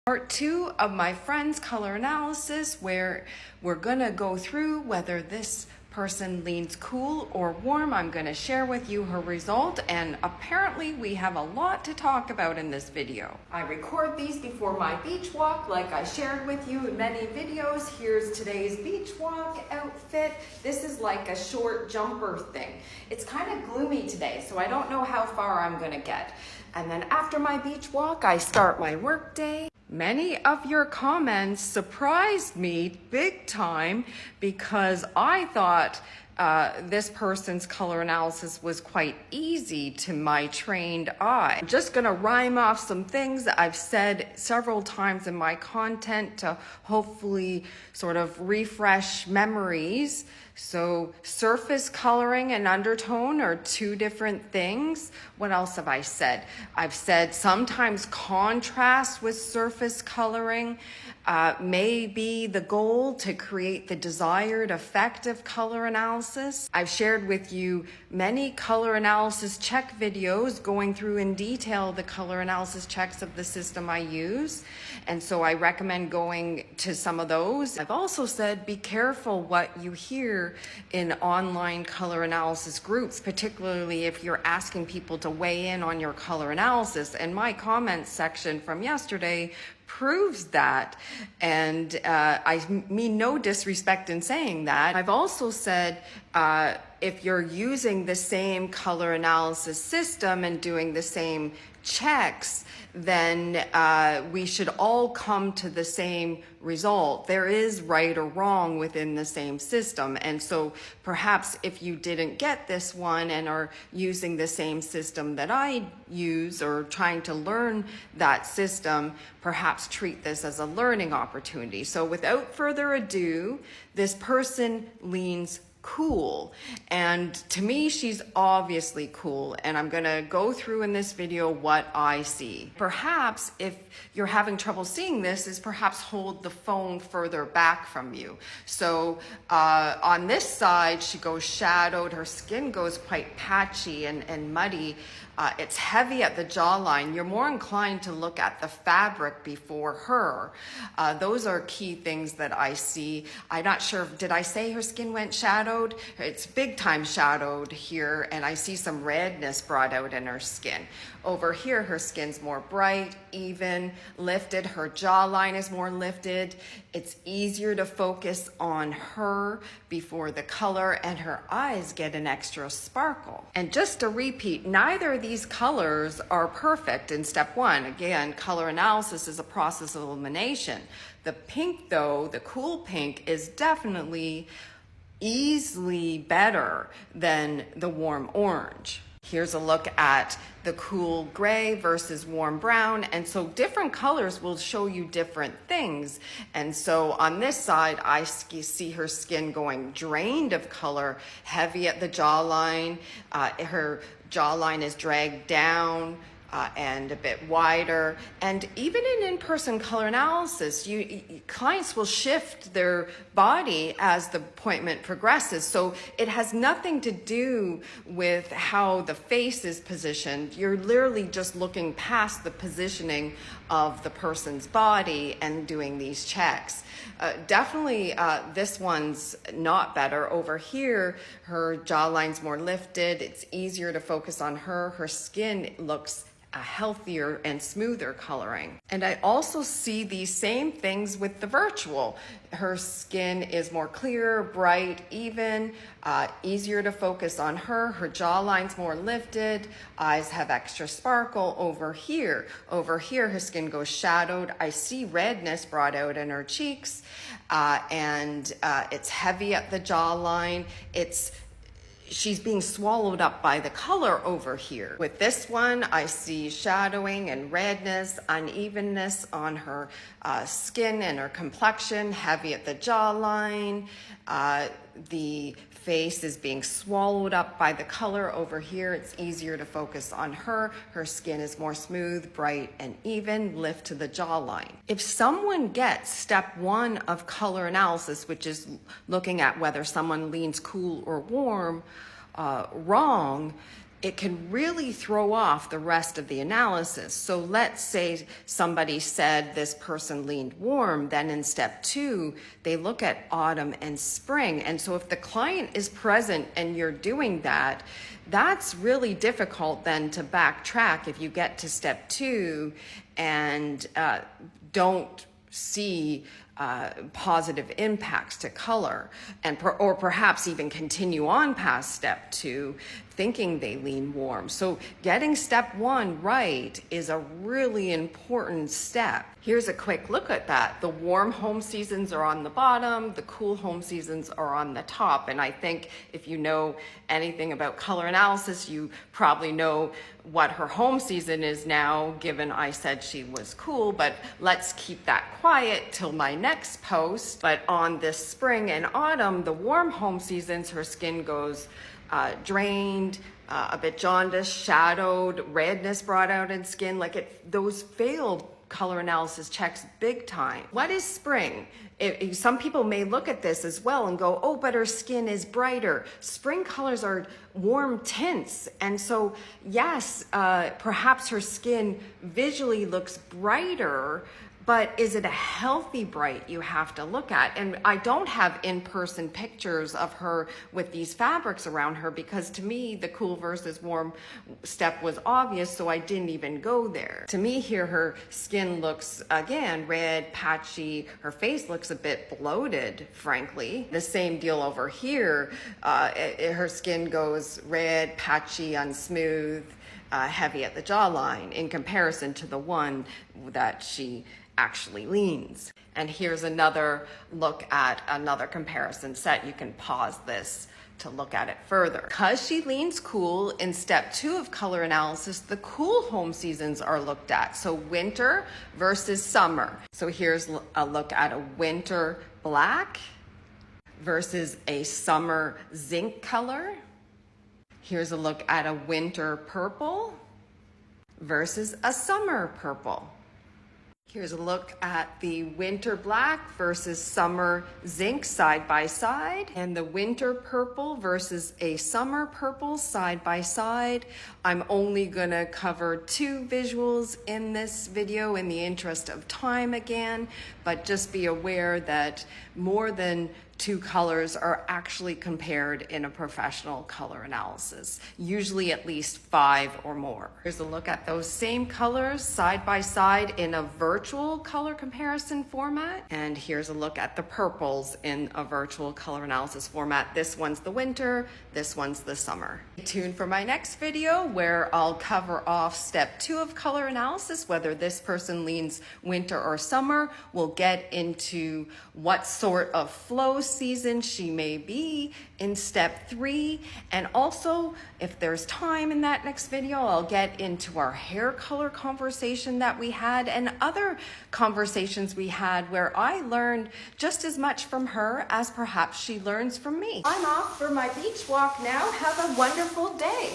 Part 2 of my friend's color analysis, where we're gonna go through whether this person leans cool or warm. I'm gonna share with you her result, and apparently we have a lot to talk about in this video. I record these before my beach walk like I shared with you in many videos. Here's today's beach walk outfit. This is like a short jumper thing. It's kind of gloomy today, so I don't know how far I'm gonna get. And then after my beach walk, I start my work day. Many of your comments surprised me big time because I thought this person's color analysis was quite easy to my trained eye. I'm just gonna rhyme off some things that I've said several times in my content to hopefully sort of refresh memories. So surface coloring and undertone are two different things. What else have I said? I've said sometimes contrast with surface coloring may be the goal to create the desired effect of color analysis. I've shared with you many color analysis check videos going through in detail the color analysis checks of the system I use. And so I recommend going to some of those. I've also said be careful what you hear in online color analysis groups, particularly if you're asking people to weigh in on your color analysis. And my comments section from yesterday proves that, and I mean no disrespect in saying that. I've also said if you're using the same color analysis system and doing the same checks, then we should all come to the same result. There is right or wrong within the same system. And so perhaps if you didn't get this one and are using the same system that I use or trying to learn that system, perhaps treat this as a learning opportunity. So without further ado, this person leans cool, and to me she's obviously cool, and I'm gonna go through in this video what I see. Perhaps if you're having trouble seeing this, is perhaps hold the phone further back from you. So on this side she goes shadowed, her skin goes quite patchy and muddy. It's heavy at the jawline. You're more inclined to look at the fabric before her. Those are key things that I see. I'm not sure, did I say her skin went shadowed? It's big time shadowed here, and I see some redness brought out in her skin. Over here, her skin's more bright, even, lifted. Her jawline is more lifted. It's easier to focus on her before the color, and her eyes get an extra sparkle. And just to repeat, neither of these colors are perfect in step one. Again, color analysis is a process of elimination. The pink though, the cool pink, is definitely easily better than the warm orange. Here's a look at the cool gray versus warm brown. And so different colors will show you different things. And so on this side, I see her skin going drained of color, heavy at the jawline. Her jawline is dragged down and a bit wider. And even in in-person color analysis, clients will shift their body as the appointment progresses. So it has nothing to do with how the face is positioned. You're literally just looking past the positioning of the person's body and doing these checks. Definitely this one's not better. Over here, her jawline's more lifted. It's easier to focus on her. Her skin looks a healthier and smoother coloring. And I also see these same things with the virtual. Her skin is more clear, bright, even, easier to focus on her. Her jawline's more lifted, eyes have extra sparkle. Over here, her skin goes shadowed. I see redness brought out in her cheeks, and it's heavy at the jawline. She's being swallowed up by the color over here. With this one, I see shadowing and redness, unevenness on her skin and her complexion, heavy at the jawline. The face is being swallowed up by the color over here. It's easier to focus on her. Her skin is more smooth, bright, and even, lift to the jawline. If someone gets step one of color analysis, which is looking at whether someone leans cool or warm, wrong, it can really throw off the rest of the analysis. So let's say somebody said this person leaned warm, then in step 2, they look at autumn and spring. And so if the client is present and you're doing that, that's really difficult then to backtrack if you get to step 2 and don't see positive impacts to color, and or perhaps even continue on past step 2 thinking they lean warm. So getting step 1 right is a really important step. Here's a quick look at that. The warm home seasons are on the bottom, the cool home seasons are on the top. And I think if you know anything about color analysis, you probably know what her home season is now, given I said she was cool, but let's keep that quiet till my next post. But on this spring and autumn, the warm home seasons, her skin goes drained, a bit jaundiced, shadowed, redness brought out in skin. Those failed color analysis checks big time. What is spring? Some people may look at this as well and go, oh, but her skin is brighter. Spring colors are warm tints. And so, yes, perhaps her skin visually looks brighter, but is it a healthy bright you have to look at? And I don't have in-person pictures of her with these fabrics around her, because to me, the cool versus warm step was obvious, so I didn't even go there. To me here, her skin looks, again, red, patchy. Her face looks a bit bloated, frankly. The same deal over here. Her skin goes red, patchy, unsmooth, heavy at the jawline in comparison to the one that she actually leans. And here's another look at another comparison set. You can pause this to look at it further. Because she leans cool, in step 2 of color analysis, the cool home seasons are looked at. So winter versus summer. So here's a look at a winter black versus a summer zinc color. Here's a look at a winter purple versus a summer purple. Here's a look at the winter black versus summer zinc side by side, and the winter purple versus a summer purple side by side. I'm only gonna cover 2 visuals in this video in the interest of time again, but just be aware that more than 2 colors are actually compared in a professional color analysis, usually at least 5 or more. Here's a look at those same colors side by side in a virtual color comparison format. And here's a look at the purples in a virtual color analysis format. This one's the winter, this one's the summer. Stay tuned for my next video where I'll cover off step 2 of color analysis, whether this person leans winter or summer. We'll get into what sort of flow season she may be in step 3, and also if there's time in that next video, I'll get into our hair color conversation that we had and other conversations we had where I learned just as much from her as perhaps she learns from me. I'm off for my beach walk now. Have a wonderful day.